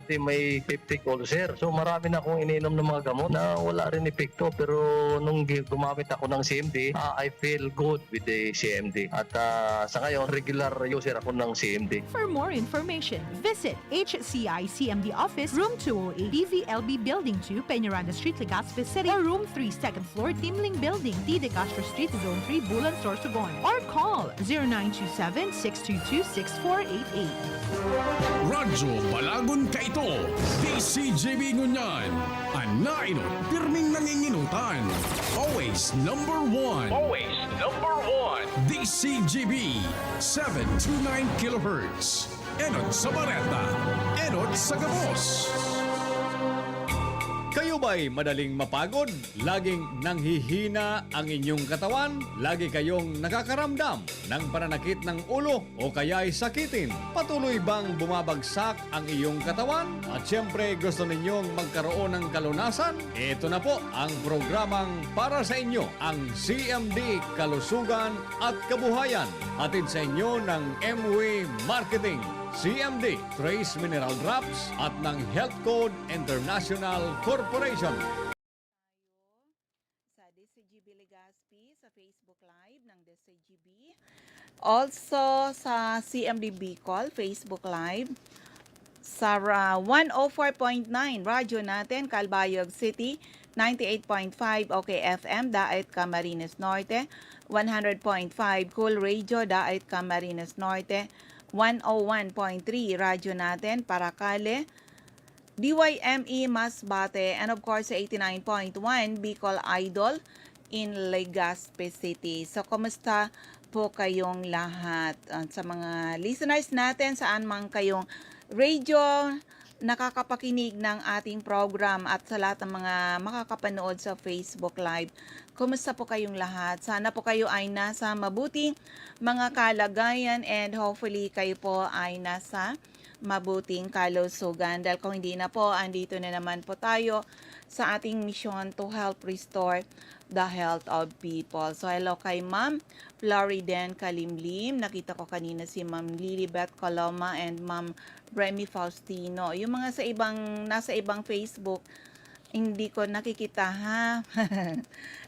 pati may peptic ulcer. So marami na akong ininom ng mga gamot na wala rin epekto. Pero nung gumamit ako ng CMD, I feel good with the CMD. At sa ngayon, regular user ako ng CMD. For more information, visit HCI-CMD Office, Room 208, DVLB Building 2, Peñaranda Street, Legazpi City, or Room 3, 2nd floor, Timling Building, D. De Castro Street, Zone 3, Bulan, Sorsogon. Or call 0927-622-6488. Radyo Balagon ka ito. DZGB ngunyan. Anainot, pirming nanginginutan. Always number one. Always number one. DZGB 729 kHz. Enot sa Bareta. Enot sa Gabos. Kayo ba'y madaling mapagod? Laging nanghihina ang inyong katawan? Lagi kayong nakakaramdam ng pananakit ng ulo o kaya'y sakitin? Patuloy bang bumabagsak ang iyong katawan? At syempre gusto ninyong magkaroon ng kalunasan? Ito na po ang programang para sa inyo, ang CMD Kalusugan at Kabuhayan. Hatid sa inyo ng MW Marketing, CMD, Trace Mineral Drops at ng Health Code International Corporation. Sa DZGB Legazpi, sa Facebook Live ng DZGB. Also sa CMD Bicol, Facebook Live. Sa 104.9 radyo natin, Calbayog City, 98.5 OKFM, Daet Camarines Norte, 100.5 Cool Radio, Daet Camarines Norte, 101.3 radyo natin, Paracale, DYME Masbate, and of course 89.1 Bicol Idol in Legazpi City. So, kumusta po kayong lahat? Sa mga listeners natin, saan man kayong radio nakakapakinig ng ating program at sa lahat ng mga makakapanood sa Facebook Live. Kumusta po kayong lahat? Sana po kayo ay nasa mabuting mga kalagayan and hopefully kayo po ay nasa mabuting kalusugan. Dahil kung hindi na po, andito na naman po tayo sa ating mission to help restore the health of people. So hello kay Ma'am Floriden Kalimlim. Nakita ko kanina si Ma'am Lilibet Coloma and Ma'am Remy Faustino. Yung mga nasa ibang Facebook, hindi ko nakikita ha.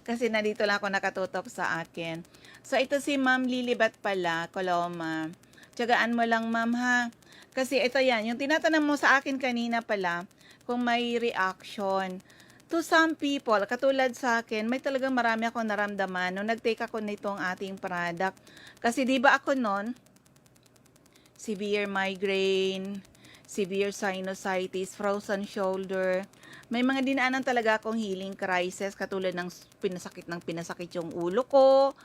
Kasi nandito lang ako nakatutok sa akin. So ito si Ma'am Lilibet pala, Coloma. Tiyagaan mo lang ma'am ha. Kasi ito yan, yung tinatanong mo sa akin kanina pala, kung may reaction. To some people, katulad sa akin, may talagang marami akong naramdaman nung nag-take ako nitong ating product. Kasi di ba ako nun, severe migraine, severe sinusitis, frozen shoulder. May mga dinaanan talaga akong healing crisis, katulad ng pinasakit yung ulo ko,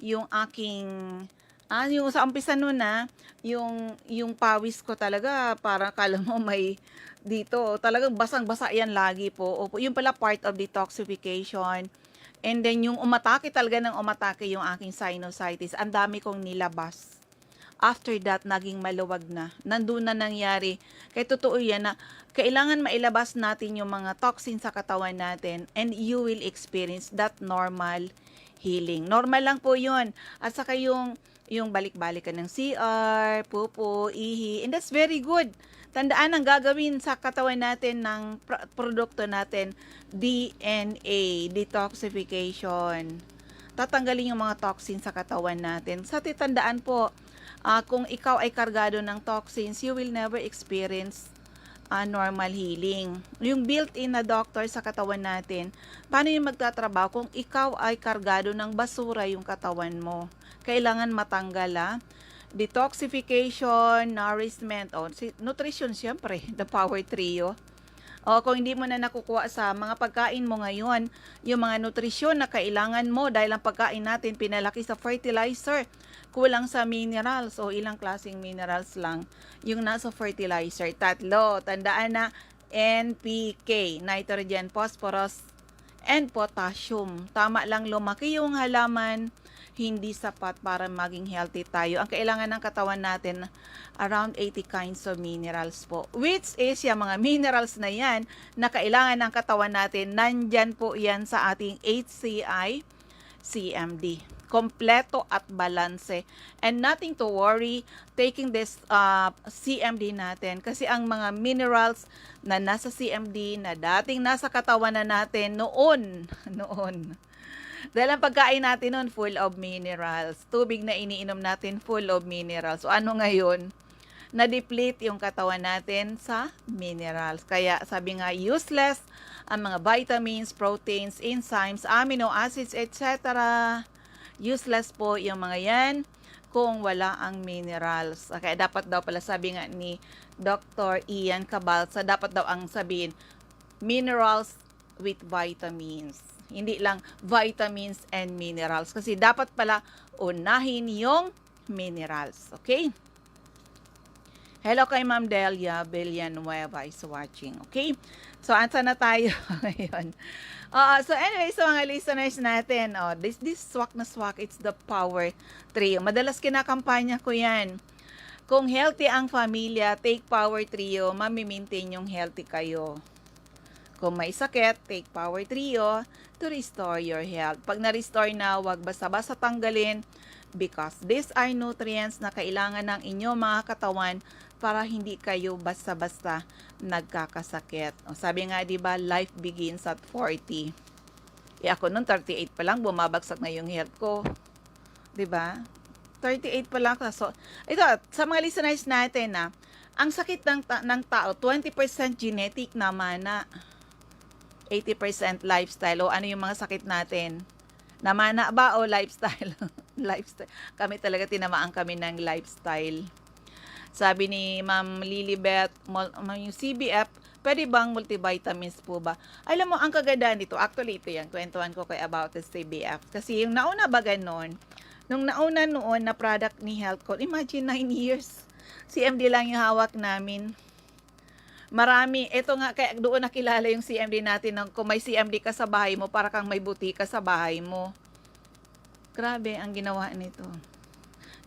yung aking, yung sa umpisa nun yung pawis ko talaga, parang kala mo may dito, talagang basang-basa yan lagi po. Opo, yung pala part of detoxification. And then yung umatake talaga ng umatake yung aking sinusitis, ang dami kong nilabas. After that, naging maluwag na. Nandun na nangyari. Kaya totoo yan na kailangan mailabas natin yung mga toxin sa katawan natin and you will experience that normal healing. Normal lang po yun. At saka yung balik-balik ka ng CR, pupo, ihi, and that's very good. Tandaan ang gagawin sa katawan natin ng produkto natin, DNA, detoxification. Tatanggalin yung mga toxins sa katawan natin. Sa titandaan po, kung ikaw ay kargado ng toxins, you will never experience normal healing. Yung built-in na doctor sa katawan natin, paano yung magtatrabaho kung ikaw ay kargado ng basura yung katawan mo? Kailangan matanggal detoxification, nourishment, nutrition syempre, the power trio. Kung hindi mo na nakukuha sa mga pagkain mo ngayon, yung mga nutrisyon na kailangan mo dahil ang pagkain natin pinalaki sa fertilizer, kulang sa minerals o ilang klaseng minerals lang yung nasa fertilizer. 3, tandaan na NPK, nitrogen, phosphorus, and potassium. Tama lang lumaki yung halaman, hindi sapat para maging healthy tayo. Ang kailangan ng katawan natin, around 80 kinds of minerals po. Which is yung mga minerals na yan na kailangan ng katawan natin, nandyan po yan sa ating HCI-CMD. kompleto at balanse. And nothing to worry taking this CMD natin. Kasi ang mga minerals na nasa CMD na dating nasa katawan na natin noon. Dahil ang pagkain natin noon full of minerals. Tubig na iniinom natin full of minerals. So ano ngayon? Na-deplete yung katawan natin sa minerals. Kaya sabi nga useless ang mga vitamins, proteins, enzymes, amino acids, etc. Useless po yung mga yan kung wala ang minerals. Kaya dapat daw pala sabi nga ni Dr. Ian Cabalsa, dapat daw ang sabihin minerals with vitamins. Hindi lang vitamins and minerals. Kasi dapat pala unahin yung minerals. Okay? Hello kay Ma'am Delia Villanueva is watching. Okay? So, asa na tayo ngayon? So anyway, so mga listeners natin, this swak na swak, it's the power trio. Madalas kinakampanya ko yan. Kung healthy ang pamilya, take power trio, mami-maintain yung healthy kayo. Kung may sakit, take power trio to restore your health. Pag na-restore na, wag basta-basta tanggalin because these are nutrients na kailangan ng inyong mga katawan para hindi kayo basta-basta nagkakasakit. O, sabi nga, di ba, life begins at 40. Ako noon 38 pa lang, bumabagsak na yung health ko. Di ba? 38 pa lang. So, ito, sa mga listeners natin, ang sakit ng tao, 20% genetic naman na 80% lifestyle. O ano yung mga sakit natin? Namana ba o lifestyle? Lifestyle. Kami talaga tinamaan kami ng lifestyle. Sabi ni Ma'am Lilibet, yung CBF, pwede bang multivitamins po ba? Alam mo, ang kagandahan dito, actually ito yan, kwentuhan ko kay about the CBF. Kasi yung nauna ba ganon, nung nauna noon na product ni Healthco, imagine 9 years, CMD lang yung hawak namin. Marami, ito nga, kaya doon nakilala yung CMD natin, kung may CMD ka sa bahay mo, para kang may butika sa bahay mo. Grabe ang ginawa nito.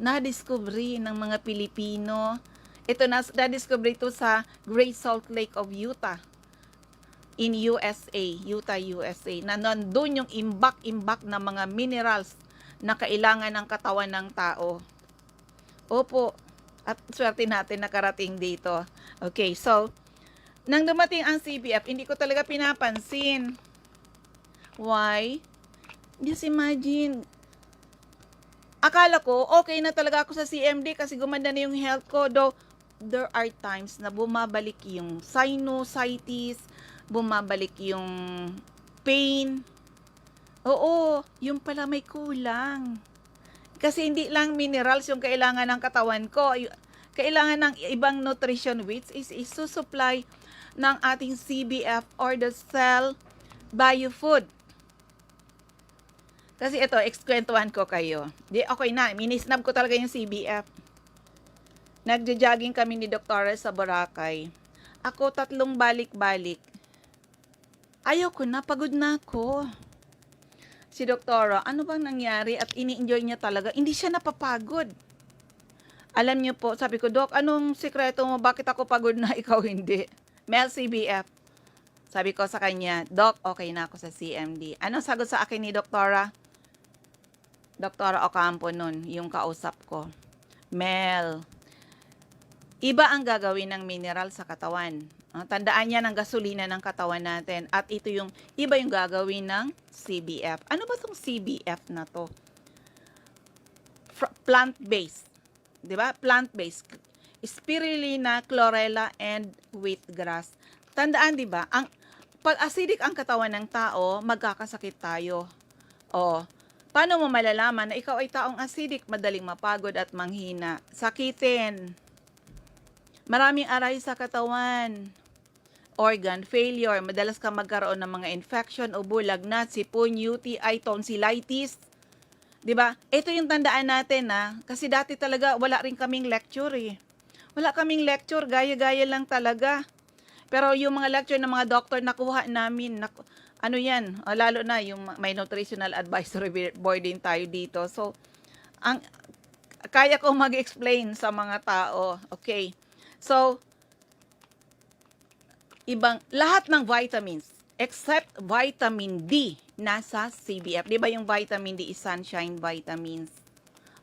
Na-discovery ng mga Pilipino. Ito na-discovery ito sa Great Salt Lake of Utah. In USA, Utah, USA. Na nandun yung imbak-imbak na mga minerals na kailangan ng katawan ng tao. Opo. At swerte natin nakarating dito. Okay, so, nang dumating ang CBF, hindi ko talaga pinapansin. Why? Just imagine, akala ko, okay na talaga ako sa CMD kasi gumanda na yung health ko. Though, there are times na bumabalik yung sinusitis, bumabalik yung pain. Oo, yung pala may kulang. Kasi hindi lang minerals yung kailangan ng katawan ko. Kailangan ng ibang nutrition which is isusupply ng ating CBF or the cell biofood. Kasi ito, ekskwentuhan ko kayo. Di, okay na, minisnab ko talaga yung CBF. Nagja-jogging kami ni Doktora sa Boracay. Ako 3 balik-balik. Ayaw ko na, pagod na ako. Si Doktora, ano bang nangyari at ini-enjoy niya talaga? Hindi siya napapagod. Alam niyo po, sabi ko, Dok, anong sikreto mo? Bakit ako pagod na, ikaw hindi? Mel CBF. Sabi ko sa kanya, Dok, okay na ako sa CMD. Anong sagot sa akin ni Doktora? Doktora Ocampo nun, yung kausap ko. Mel, iba ang gagawin ng mineral sa katawan. Tandaan niya ng gasolina ng katawan natin. At ito yung, iba yung gagawin ng CBF. Ano ba itong CBF na to? Plant-based. Diba? Plant-based. Spirulina, chlorella, and wheatgrass. Tandaan, diba? Pag acidic ang katawan ng tao, magkakasakit tayo. Paano mo malalaman na ikaw ay taong acidic, madaling mapagod at manghina? Sakitin. Maraming aray sa katawan. Organ failure. Madalas ka magkaroon ng mga infection o bulagnat, sipon, UTI, tonsillitis. Diba? Ito yung tandaan natin kasi dati talaga wala rin kaming lecture Wala kaming lecture, gaya-gaya lang talaga. Pero yung mga lecture ng mga doktor nakuha namin, ano yan, lalo na yung may nutritional advisory board din tayo dito. So, kaya ko mag-explain sa mga tao. Okay. So, lahat ng vitamins, except vitamin D, nasa CBF. Di ba yung vitamin D is sunshine vitamins?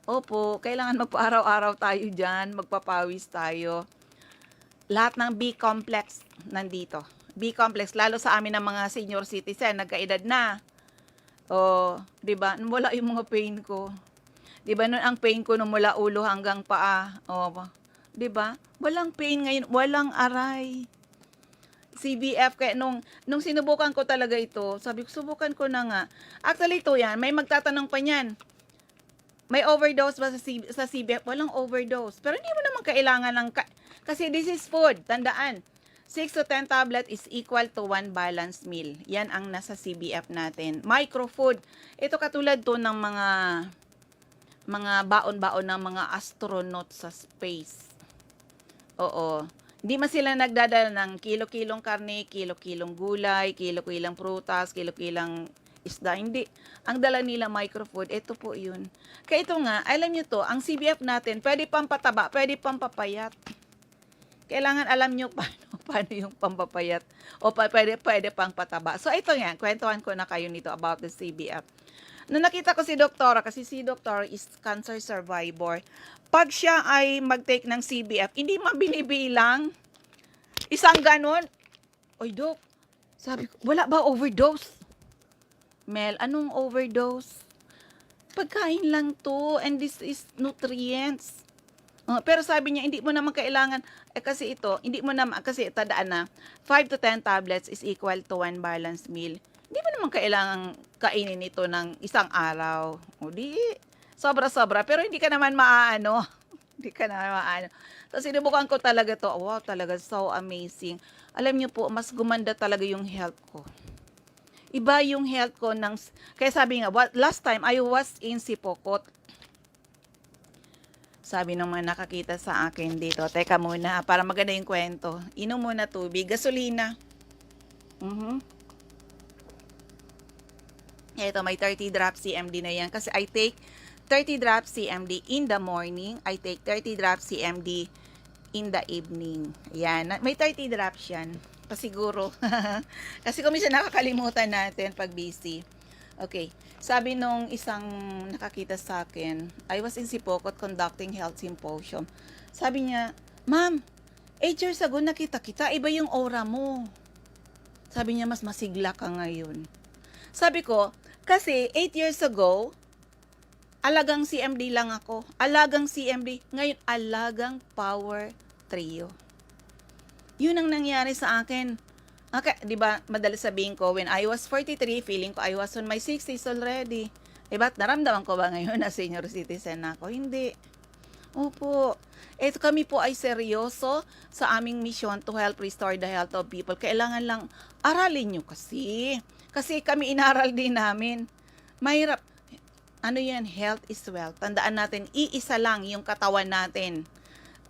Opo, kailangan magpa-araw-araw tayo dyan, magpapawis tayo. Lahat ng B-complex nandito. B-complex, lalo sa amin ng mga senior citizen, nagkaedad na. O, di ba? Wala yung mga pain ko. Di ba, nun ang pain ko nung mula ulo hanggang paa. O, di ba? Walang pain ngayon, walang aray. CBF, kaya nung sinubukan ko talaga ito, sabi ko, subukan ko na nga. Actually, ito yan, may magtatanong pa niyan. May overdose ba sa CBF? Walang overdose. Pero hindi mo naman kailangan ng... kasi this is food. Tandaan, 6 to 10 tablet is equal to 1 balanced meal. Yan ang nasa CBF natin. Microfood. Ito katulad to ng mga baon-baon ng mga astronaut sa space. Oo. Hindi man sila nagdadala ng kilo-kilong karne, kilo-kilong gulay, kilo-kilong prutas, kilo-kilong isda. Hindi. Ang dala nila microfood, ito po yun. Kaya ito nga, alam nyo to, ang CBF natin, pwede pang pataba, pwede pang papayat. Kailangan alam nyo paano yung pampapayat. O pwede pang pataba. So ito nga, kwentuhan ko na kayo nito about the CBF. Nung nakita ko si doktora, kasi si doktor is cancer survivor, pag siya ay mag-take ng CBF, hindi mabinibilang. Isang ganon. Oy, Dok, sabi ko, wala ba overdose? Mel, anong overdose? Pagkain lang to, and this is nutrients. Pero sabi niya, hindi mo naman kailangan, kasi ito, hindi mo naman, kasi tandaan na, 5 to 10 tablets is equal to 1 balanced meal. Hindi mo naman kailangan kainin ito ng isang araw. O di, sobra-sobra. Pero hindi ka naman maaano. Hindi ka naman maano. So, sinubukan ko talaga to. Wow, talaga so amazing. Alam niyo po, mas gumanda talaga yung health ko. Iba yung health ko ng... Kaya sabi nga, last time, I was in Sipokot. Sabi ng mga nakakita sa akin dito, teka muna, para maganda yung kwento. Inom muna tubig, gasolina. Ito, may 30 drops CMD na yan. Kasi I take 30 drops CMD in the morning. I take 30 drops CMD in the evening. Yan. May 30 drops yan. Pasiguro. Kasi kung minsan nakakalimutan natin pag busy. Okay. Sabi nung isang nakakita sa akin, I was in Sipokot conducting health symposium. Sabi niya, Ma'am, 8 years ago nakita kita, iba yung aura mo. Sabi niya, mas masigla ka ngayon. Sabi ko, kasi 8 years ago, alagang CMD lang ako. Alagang CMD. Ngayon, alagang power trio. Yun ang nangyari sa akin. Okay, di ba, madalas sabihin ko, when I was 43, feeling ko I was on my 60s already. Eh, ba't naramdaman ko ba ngayon na senior citizen na ako? Hindi. Opo. Ito kami po ay seryoso sa aming mission to help restore the health of people. Kailangan lang aralin nyo kasi. Kasi kami inaral din namin. Mahirap. Ano yan? Health is wealth. Tandaan natin, iisa lang yung katawan natin.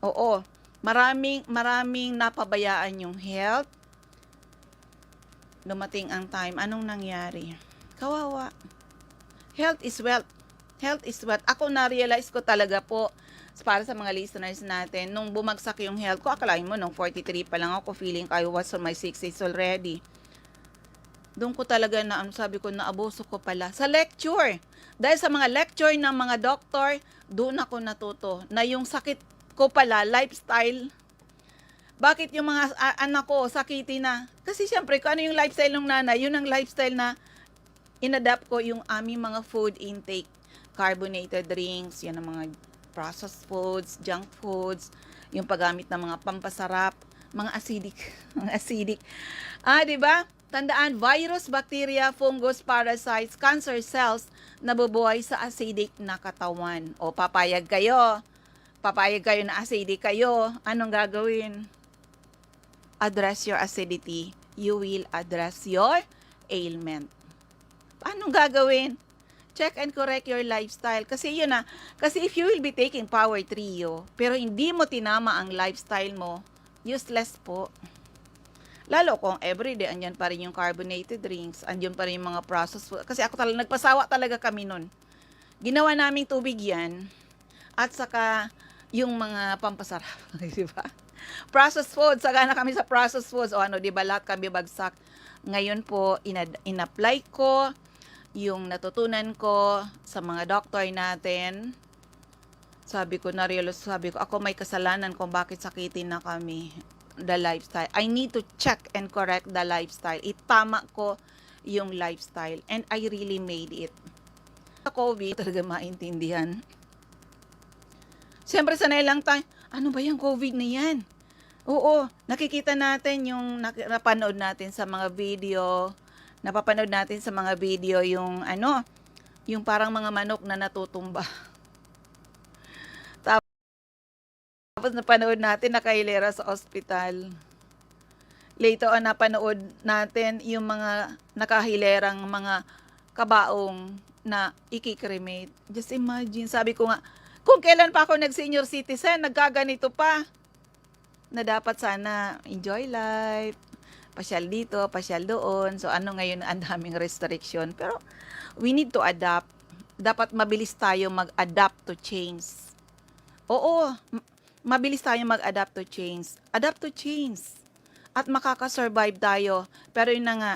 Oo. Maraming napabayaan yung health. Dumating ang time. Anong nangyari? Kawawa. Health is wealth. Health is wealth. Ako na-realize ko talaga po, para sa mga listeners natin, nung bumagsak yung health ko, akalain mo, nung 43 pa lang ako, feeling I was on my 60s already. Doon ko talaga na, sabi ko, naabuso ko pala. Sa lecture. Dahil sa mga lecture ng mga doktor, doon ako natuto na yung sakit ko pala, lifestyle. Bakit yung mga anak ko, sakiti na? Kasi syempre, kung ano yung lifestyle ng nanay, yun ang lifestyle na inadapt ko yung aming mga food intake. Carbonated drinks, yan ang mga processed foods, junk foods, yung paggamit ng mga pampasarap, mga acidic, mga acidic. Di ba? Tandaan, virus, bacteria, fungus, parasites, cancer cells nabubuhay sa acidic na katawan. O papayag kayo na acidic kayo, anong gagawin? Address your acidity, you will address your ailment. Anong gagawin? Check and correct your lifestyle. Kasi yun na, kasi if you will be taking power trio, pero hindi mo tinama ang lifestyle mo, useless po. Lalo kung everyday, andyan pa rin yung carbonated drinks, andyan pa rin yung mga processed food. Kasi ako talaga, nagpasawa talaga kami nun. Ginawa naming tubig yan, at saka yung mga pampasarap, di ba? Processed foods, sagana kami sa processed foods, o ano, di ba, lahat kami bagsak. Ngayon po, in-apply ko, yung natutunan ko sa mga doktor natin. Sabi ko, ako may kasalanan kung bakit sakitin na kami. The lifestyle. I need to check and correct the lifestyle. Itama ko yung lifestyle. And I really made it. Sa COVID, talaga maintindihan. Siyempre, sanay lang tayo, ano ba yung COVID na yan? Oo, nakikita natin yung napanood natin sa mga video, napapanood natin sa mga video yung yung parang mga manok na natutumba. Tapos napanood natin nakahilera sa ospital. Later on, napanood natin yung mga nakahilerang mga kabaong na ikikremate. Just imagine, sabi ko nga, kung kailan pa ako nag-senior citizen, nagkaganito pa. Na dapat sana enjoy life, pasyal dito, pasyal doon. So ano ngayon, ang daming restriction. Pero we need to adapt. Dapat mabilis tayo mag-adapt to change. Oo, mabilis tayo mag-adapt to change. Adapt to change. At makakasurvive tayo. Pero yun na nga,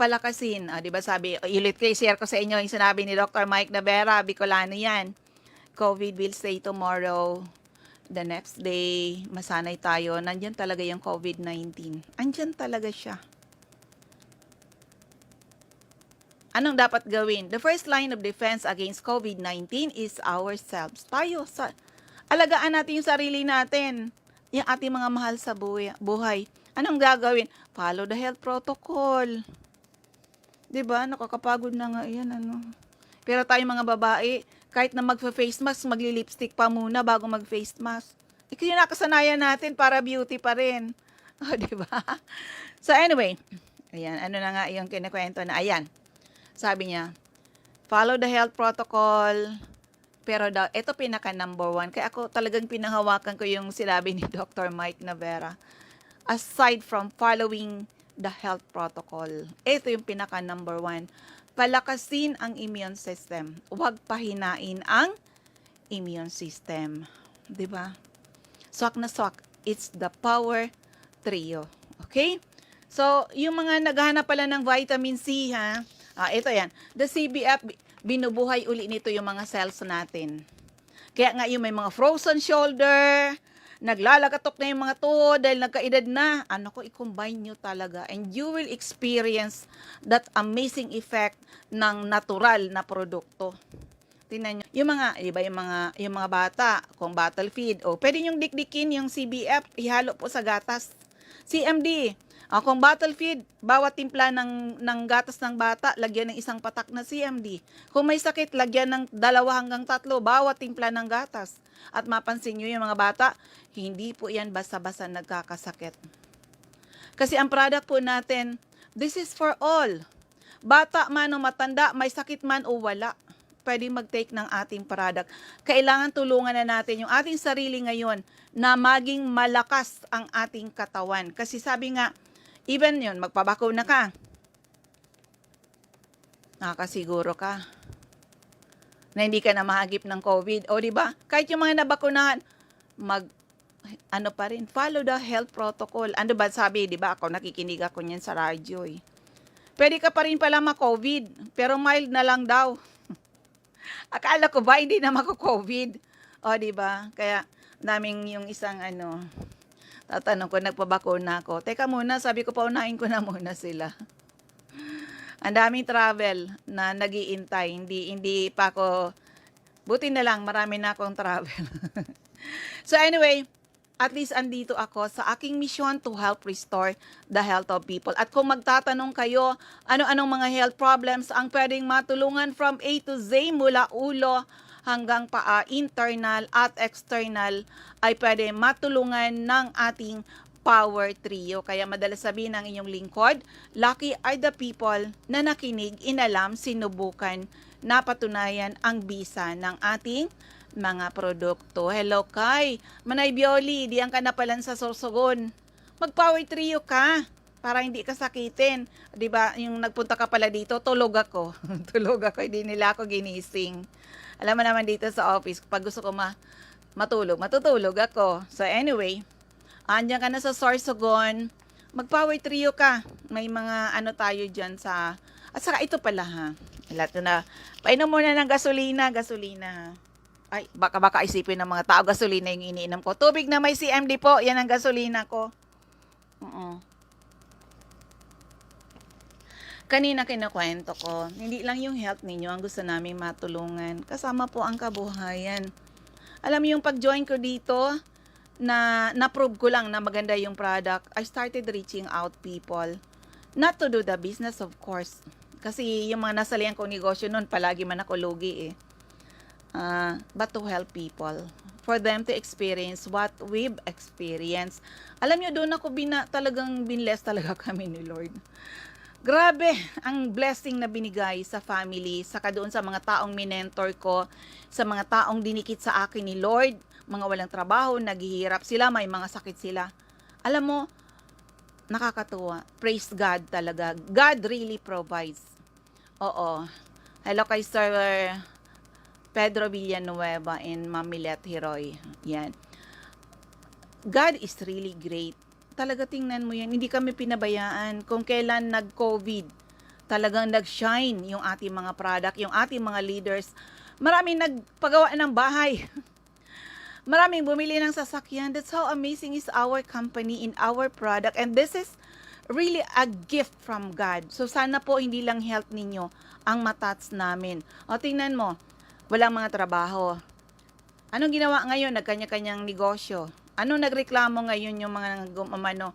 palakasin. Di ba sabi, ulit ko, share ko sa inyo yung sinabi ni Dr. Mike Navera, Bicolano yan. COVID will stay tomorrow. The next day, masanay tayo. Nandyan talaga yung COVID-19. Andyan talaga siya. Anong dapat gawin? The first line of defense against COVID-19 is ourselves. Tayo, alagaan natin yung sarili natin. Yung ating mga mahal sa buhay. Anong gagawin? Follow the health protocol. Diba? Nakakapagod na nga yan, Pero tayo mga babae, kahit na mag-face mask, magli-lipstick pa muna bago mag-face mask. Yung nakasanayan natin para beauty pa rin. Diba? So anyway, ayan, ano na nga yung kinikwento na, ayan. Sabi niya, follow the health protocol, pero daw, ito pinaka number 1. Kaya ako talagang pinanghawakan ko yung sinabi ni Dr. Mike Navera. Aside from following the health protocol, ito yung pinaka number 1. Palakasin ang immune system. Huwag pahinain ang immune system. 'Di ba? Swak na swak. It's the power trio. Okay? So, yung mga naghahanap pala ng vitamin C, ha? Ito yan. The CBF, binubuhay uli nito yung mga cells natin. Kaya nga yung may mga frozen shoulder, naglalagatok na yung mga tuhod dahil nagkaedad na, i-combine nyo talaga and you will experience that amazing effect ng natural na produkto. Tingnan nyo. Yung mga, iba yung mga bata, kung bottle feed, pwede nyong dikdikin yung CBF, ihalo po sa gatas. CMD, kung bottle feed, bawat timpla ng gatas ng bata, lagyan ng isang patak na CMD. Kung may sakit, lagyan ng 2 hanggang 3, bawat timpla ng gatas. At mapansin nyo yung mga bata, hindi po yan basta-basta nagkakasakit. Kasi ang product po natin, this is for all. Bata man o matanda, may sakit man o wala, pwede mag-take ng ating product. Kailangan tulungan na natin yung ating sarili ngayon na maging malakas ang ating katawan. Kasi sabi nga, even yun, magpabakuna ka, nakasiguro ka na hindi ka na mahagip ng COVID. O, di ba? Kahit yung mga nabakunahan, pa rin, follow the health protocol. Ano ba sabi, di ba? Ako, nakikinig ako niyan sa radyo, eh. Pwede ka pa rin pala ma-COVID, pero mild na lang daw. Akala ko ba, hindi na mako-COVID? O, di ba? Kaya, daming yung isang, tatanong ko, nagpabakuna ako. Teka muna, sabi ko, paunahin ko na muna sila. Ang daming travel na nag-iintay. Hindi pa ako, buti na lang, marami na akong travel. So anyway, at least andito ako sa aking mission to help restore the health of people. At kung magtatanong kayo, ano-anong mga health problems ang pwedeng matulungan from A to Z mula ulo hanggang paa, internal at external, ay pwede matulungan ng ating power trio. Kaya madalas sabihin ng inyong lingkod, lucky are the people na nakinig, inalam, sinubukan, napatunayan ang bisa ng ating mga produkto. Hello kay Manay Bioli, diyan ka na pala sa Sorsogon. Mag-power trio ka para hindi ka sakitin. 'Di ba? Yung nagpunta ka pala dito, tulog ako. Tulog ako, hindi nila ako ginising. Alam mo naman dito sa office, pag gusto ko matulog, matutulog ako. So anyway, andyan ka na sa Sorsogon, mag-power trio ka. May mga tayo dyan sa... At saka ito pala ha, Lahat na. Painom muna ng gasolina. Ay, baka isipin ng mga tao, gasolina yung iniinom ko. Tubig na may CMD po, yan ang gasolina ko. Kanina kinukwento ko, hindi lang yung health ninyo ang gusto namin matulungan. Kasama po ang kabuhayan. Alam mo yung pag-join ko dito, na-prove ko lang na maganda yung product, I started reaching out people. Not to do the business, of course. Kasi yung mga nasalihan kong negosyo noon, palagi man ako lugi eh. But to help people. For them to experience what we've experienced. Alam nyo, doon ako talagang binless talaga kami ni Lord. Grabe, ang blessing na binigay sa family, saka doon sa mga taong minentor ko, sa mga taong dinikit sa akin ni Lord, mga walang trabaho, naghihirap sila, may mga sakit sila. Alam mo, nakakatuwa. Praise God talaga. God really provides. Oo. Hello kay Sir Pedro Villanueva and Mamilet Heroy. Yan. God is really great. Talaga tingnan mo yan. Hindi kami pinabayaan. Kung kailan nag-COVID, talagang nag-shine yung ating mga product, yung ating mga leaders. Maraming nagpagawa ng bahay. Maraming bumili ng sasakyan. That's how amazing is our company in our product. And this is really a gift from God. So sana po hindi lang health ninyo ang matats namin. O tingnan mo, walang mga trabaho. Anong ginawa ngayon? Nagkanya-kanyang negosyo. Anong nagreklamo ngayon yung mga gumamano?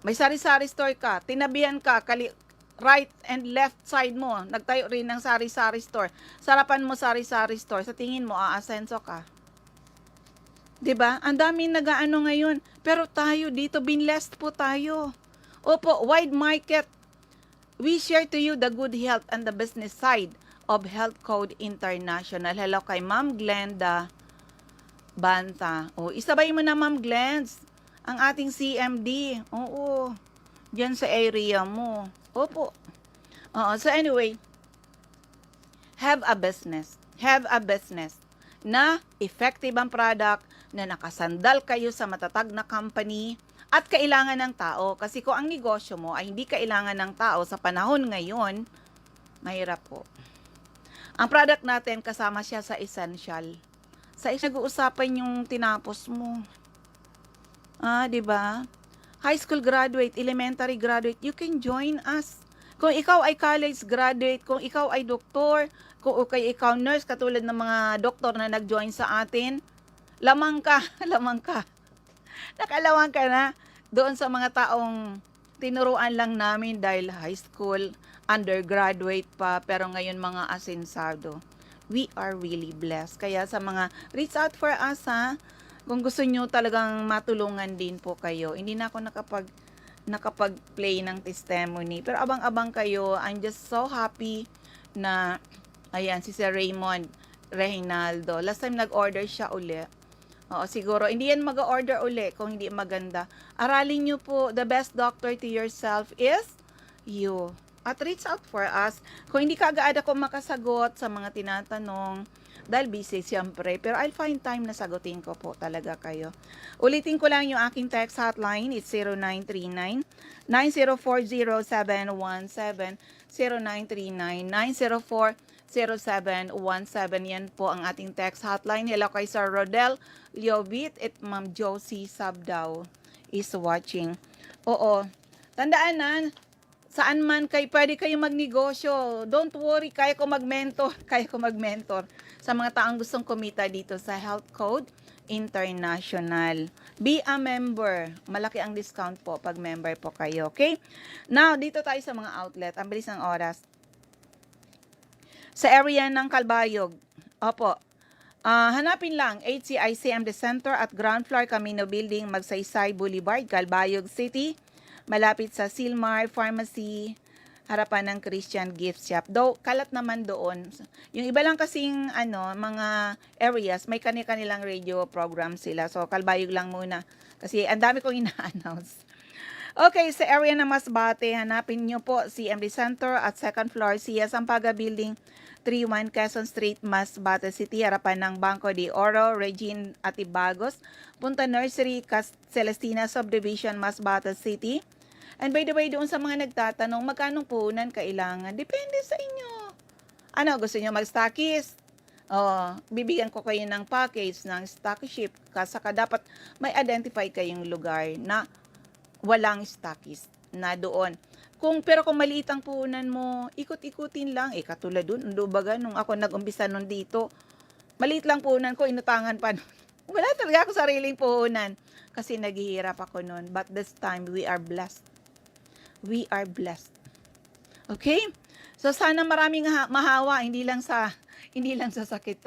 May sari-sari store ka, tinabihan ka, right and left side mo, nagtayo rin ng sari-sari store. Sarapan mo sari-sari store. Sa tingin mo, aasenso ka. 'Di ba? Ang daming nag-aano ngayon. Pero tayo dito, binlessed po tayo. Opo, wide market. We share to you the good health and the business side of Health Code International. Hello kay Ma'am Glenda Banta. Isabay mo na Ma'am Glens ang ating CMD. Oo. Diyan sa area mo. Opo. So anyway, have a business. Have a business na effective ang product, na nakasandal kayo sa matatag na company at kailangan ng tao. Kasi kung ang negosyo mo ay hindi kailangan ng tao sa panahon ngayon, mahirap po. Ang product natin, kasama siya sa essential. Sa nag-uusapan yung tinapos mo. 'Di ba? High school graduate, elementary graduate, you can join us. Kung ikaw ay college graduate, kung ikaw ay doktor, kung ikaw nurse, katulad ng mga doktor na nag-join sa atin, lamang ka. Nakalawang ka na doon sa mga taong tinuruan lang namin dahil high school, undergraduate pa, pero ngayon mga asensado. We are really blessed. Kaya sa mga reach out for us, kung gusto nyo talagang matulungan din po kayo. Hindi na ako nakapag-play ng testimony. Pero abang-abang kayo. I'm just so happy na, ayan, si Sir Raymond Reynaldo. Last time nag-order siya uli. Siguro, hindi yan mag-order uli kung hindi maganda. Aralin nyo po, the best doctor to yourself is you. At reach out for us. Kung hindi kaagad ako makasagot sa mga tinatanong, dahil busy siyempre, pero I'll find time na sagutin ko po talaga kayo. Ulitin ko lang yung aking text hotline. It's 0939-9040717, 0939-9040717. Yan po ang ating text hotline. Hello kay Sir Rodel Liobit at Ma'am Josie Sabdaw is watching. Oo. Tandaan na, saan man pwede kayo magnegosyo. Don't worry, kaya ko mag-mentor. Sa mga taong gustong kumita dito sa Health Code International. Be a member. Malaki ang discount po pag member po kayo. Okay? Now, dito tayo sa mga outlet. Ang bilis ng oras. Sa area ng Calbayog. Opo. Hanapin lang HCI-CMD Center at ground floor Camino Building, Magsaysay Boulevard, Calbayog City. Malapit sa Silmar Pharmacy, harapan ng Christian Gift Shop. Though, kalat naman doon. Yung iba lang kasing mga areas, may kanilang radio program sila. So, Calbayog lang muna. Kasi ang dami kong ina-announce. Okay, sa area ng Masbate, hanapin nyo po CMD Center at second floor, Sia Sampaga Building, 31 Quezon Street, Masbate City, harapan ng Banco de Oro, Regine Atibagos, Punta Nursery, Celestina Subdivision, Masbate City. And by the way, doon sa mga nagtatanong, magkano puhunan kailangan? Depende sa inyo. Ano, gusto nyo mag-Stockist? Bibigyan ko kayo ng package ng Stockist. Saka dapat may identify kayong lugar na walang Stockist na doon. Pero kung maliit ang puhunan mo, ikot-ikutin lang. Katulad dun, baga, nung ako nag-umpisa nun dito, maliit lang puhunan ko, inutangan pa nun. Wala talaga ako sariling puhunan. Kasi naghihirap ako nun. But this time, we are blessed. We are blessed. Okay? So, sana maraming mahawa, hindi lang sa sakit.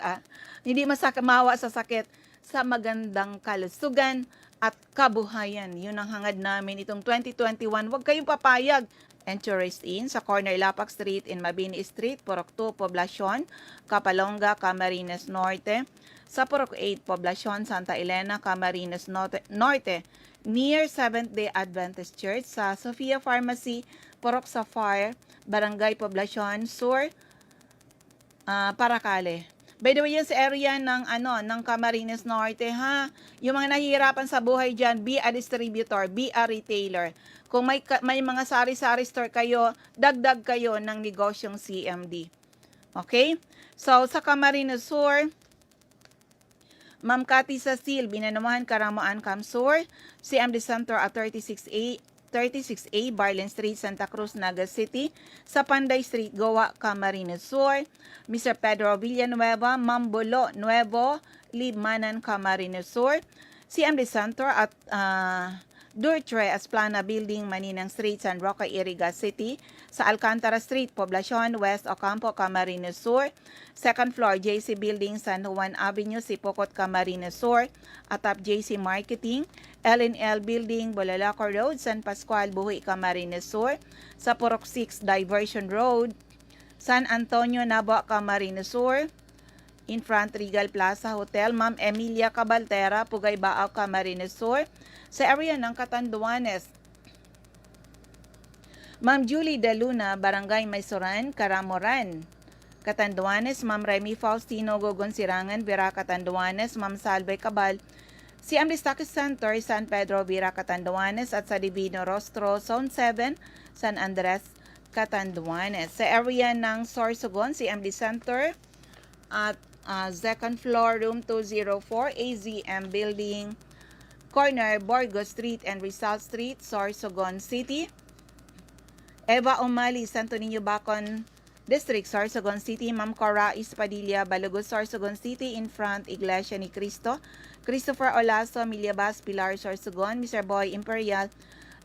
Hindi mahawa sa sakit, sa magandang kalusugan at kabuhayan. Yun ang hangad namin itong 2021. Huwag kayong papayag. Tourist Inn sa corner Lapak Street in Mabini Street, Purok 2, Poblacion, Kapalonga, Camarines Norte. Sa Purok 8, Poblacion, Santa Elena, Camarines Norte, near Seventh-day Adventist Church. Sa Sofia Pharmacy, Purok Sapphire, Barangay Poblacion Sur, Paracale. By the way, yan sa area ng Camarines Norte, ha? Yung mga nahihirapan sa buhay dyan, be a distributor, be a retailer. Kung may mga sari-sari store kayo, dagdag kayo ng negosyong CMD. Okay? So, sa Camarines Sur, Ma'am Cathy Cecil, Binanamahan, Karamaan, Camsur, CMD Center at 36A, Barlen Street, Santa Cruz, Naga City, sa Panday Street, Goa, Camarines Sur, Mr. Pedro Villanueva, Mambulo, Nuevo, Libmanan, Camarines Sur, CMD Center at Durtre, Asplana Building, Maninang Street, San Roque, Iriga City, sa Alcantara Street, Poblacion, West Ocampo, Camarines Sur, second floor, JC Building, San Juan Avenue, Sipocot, Camarines Sur, atap JC Marketing, LNL Building, Bolalaco Road, San Pascual, Buhi, Camarines Sur, sa Purok 6, Diversion Road, San Antonio, Nabo, Camarines Sur, in front Regal Plaza Hotel, Ma'am Emilia Cabaltera, Pugay Baaw, Camarines Sur, sa area ng Catanduanes, Ma'am Julie De Luna, Barangay Maysoran, Caramoran, Catanduanes, Ma'am Remy Faustino, Gogon Sirangan, Vera, Catanduanes, Ma'am Salve Cabal, CMD Stockist Center, San Pedro, Vera, Catanduanes, at sa Divino Rostro, Zone 7, San Andres, Catanduanes. Sa area ng Sorsogon, CMD Center, at second floor, room 204, AZM Building, corner Borgo Street and Rizal Street, Sorsogon City. Eva Umali, Santo Niño Bacon District, Sorsogon City. Ma'am Cora Ispadilla, Balugos, Sorsogon City, in front Iglesia ni Cristo. Christopher Olaso, Miliabas, Pilar, Sorsogon. Mr. Boy Imperial,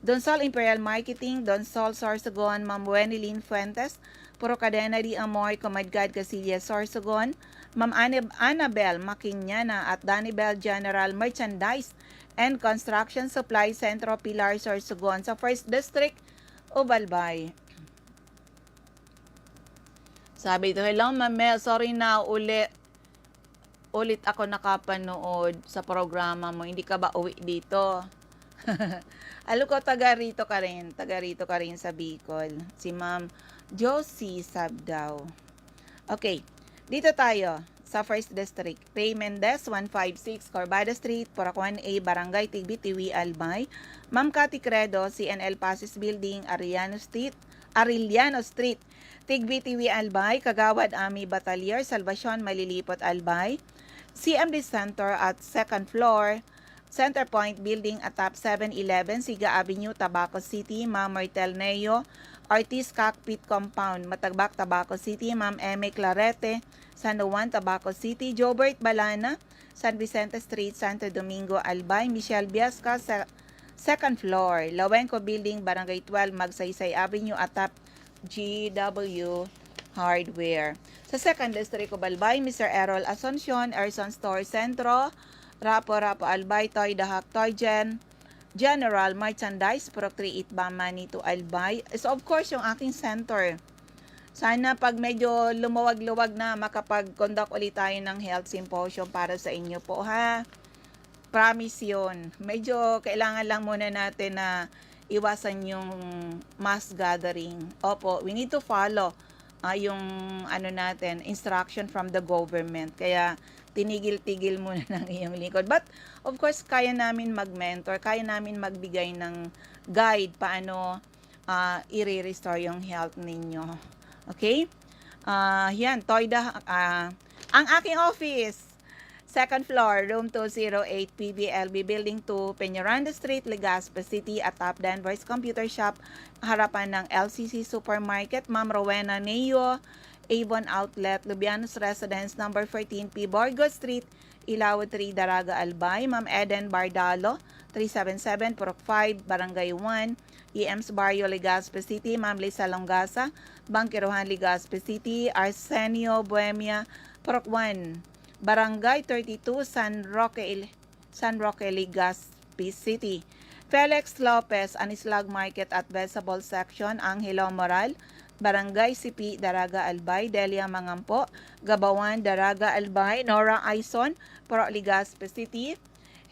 Donsol Imperial Marketing, Donsol, Sorsogon. Ma'am Wenilyn Fuentes, Puro Cadena di Amor, Comadgad, Casillas, Sorsogon. Ma'am Annabel Makinyana at Danibel General Merchandise and Construction Supply Centro, Pilar, Sorsogon. Sa First District, Ubalbay. Sabi ito, hello Ma'am Mel, sorry na ulit ako nakapanood sa programa mo. Hindi ka ba uwi dito? Alam ko, taga rito ka rin sa Bicol. Si Ma'am Josie Sabdaw. Okay, dito tayo sa First District. Ray Mendez, 156 Corbada Street, Poracuan A, Barangay Tigbitiwi, Albay. Ma'am Cathy Credo, CNL Pasis Building, Arellano Street, Tigbitiwi, Albay. Kagawad Ami Batalier, Salvacion, Malilipot, Albay. CMD Center at second floor, Center Point Building at top 711, Siga Avenue, Tabaco City. Ma'am Martel Neo, Ortiz Cockpit Compound, Matagbak, Tabaco City. Ma'am Eme Clarete, San Juan, Tabaco City. Jobert Balana, San Vicente Street, Santo Domingo, Albay. Michelle Biasca, second floor, Lawenco Building, Barangay 12, Magsaysay Avenue, atap GW Hardware. Sa second district of Albay, Mr. Errol Asuncion, Erson Store Centro, Rapo Albay, Toy Dahak, Toy General Merchandise, Pro 3 Itba, Manito, Albay. So of course, yung aking center. Sana pag medyo lumuwag-luwag na, makapag-conduct ulit tayo ng health symposium para sa inyo po, ha? Promise yun. Medyo kailangan lang muna natin na iwasan yung mass gathering. Opo, we need to follow yung instruction from the government. Kaya tinigil-tigil muna ng iyong lingkod. But of course, kaya namin mag-mentor, kaya namin magbigay ng guide paano i-restore yung health ninyo. Okay? Yan, Toyda. Ang aking office, second floor, room 208, PBLB, Building 2, Peñaranda Street, Legazpi City, at Top Danvers Computer Shop, harapan ng LCC Supermarket, Ma'am Rowena Neo, Avon Outlet, Lubianos Residence, number 14P, Borgo Street, Ilawod 3, Daraga, Albay, Ma'am Eden Bardalo, 377, Purok 5, Barangay 1, EM's Barrio, Legazpi City, Ma'am Lisa Longasa, Bangkiruhan, Legazpi City, Arsenio Bohemia, Purok 1, Barangay 32, San Roque, Legazpi City. Felix Lopez, Anislag Market at Vegetable Section, Angelo Moral, Barangay Sipi, Daraga, Albay, Delia Mangampo, Gabawan, Daraga, Albay, Nora Aison, Purok, Legazpi City,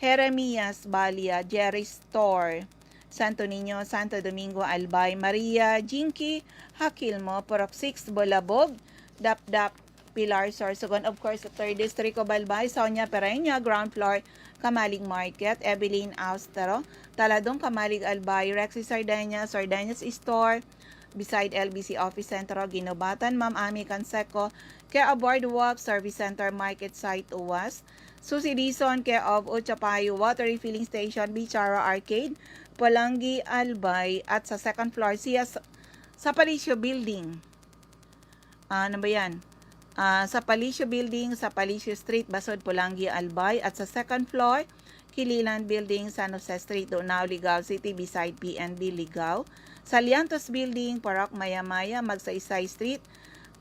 Jeremias Balia, Jerry Store, Santo Niño, Santo Domingo, Albay, Maria Jinky, Hakilmo, Purok 6, Bulabog, Dapdap, Pilar Sorsogon, of course, sa 3rd District of Albay, Sonia Pereña, ground floor, Kamalig Market, Evelyn Austero, Taladong, Kamalig, Albay, Rexy Sardeñas, Sardeñas Store, beside LBC Office Center, Ginobatan, Ma'am Ami Canseco, care of Boardwalk, Service Center, Market Site, UWAS, Susie Dizon, care of Uchapayo, Water Refilling Station, Bichara Arcade, Polangi, Albay, at sa second floor, siya sa Palicio Building. Ano ba yan? Sa Palicio Building, sa Palicio Street, Basod, Polangi, Albay, at sa second floor, Kililan Building, San Jose Street, Dunao, Ligao City, beside PNB, Ligao. Sa Liantos Building, Parok, Maya-Maya, Magsaysay Street,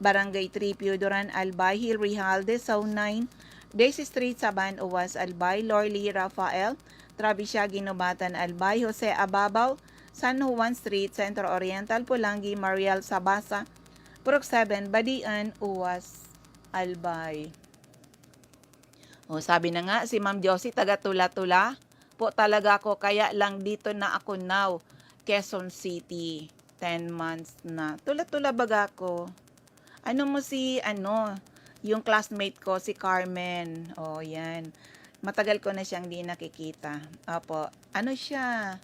Barangay 3, Piodoran, Albay, Hill, Rijalde, Zone 9, Daisy Street, Saban, Uwas, Albay, Lorly, Rafael, Travisya, Ginobatan, Albay, Jose Ababaw, San Juan Street, Centro Oriental, Pulangi, Mariel, Sabasa, Purok 7, Badian, Uwas, Albay. O, sabi na nga, si Ma'am Josie, taga Tula-Tula po talaga ako, kaya lang dito na ako now, Quezon City, 10 months na. Tula-Tula baga ako. Ano mo si, yung classmate ko, si Carmen. O, yan. Matagal ko na siyang di nakikita. Apo, ano siya?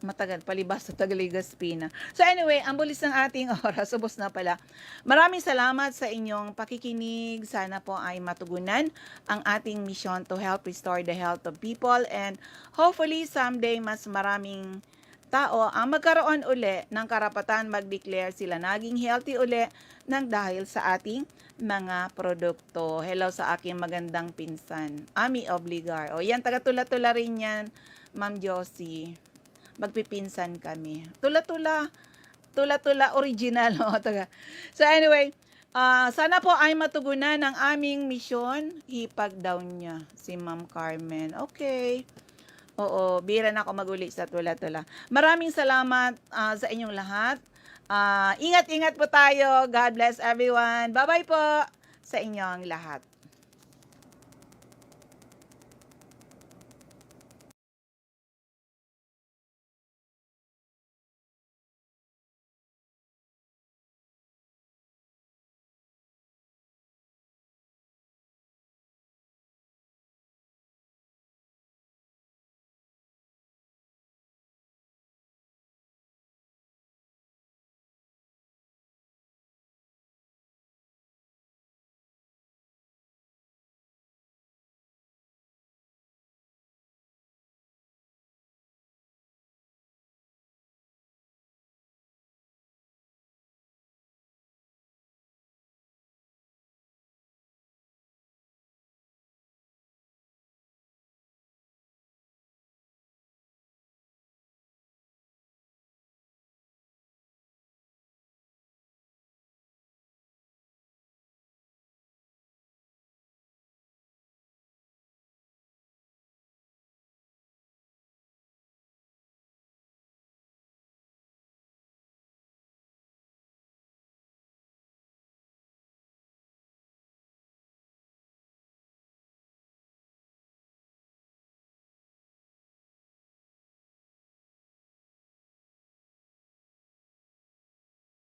Matagal, palibas sa Legazpi na. So anyway, ang bulis ng ating oras, ubos na pala. Maraming salamat sa inyong pakikinig. Sana po ay matugunan ang ating mission to help restore the health of people, and hopefully someday mas maraming tao ang magkaroon uli ng karapatan mag-declare sila naging healthy uli nang dahil sa ating mga produkto. Hello sa aking magandang pinsan, Ami Obligar. O yan, taga-Tula-Tula rin yan, Ma'am Josie. Magpipinsan kami. Tula-Tula original. So anyway, sana po ay matugunan ang aming misyon. Hipag down niya si Ma'am Carmen. Okay. Oo, bira na ako maguli sa Tula-Tula. Maraming salamat sa inyong lahat. Ingat-ingat po tayo. God bless everyone. Bye-bye po sa inyong lahat.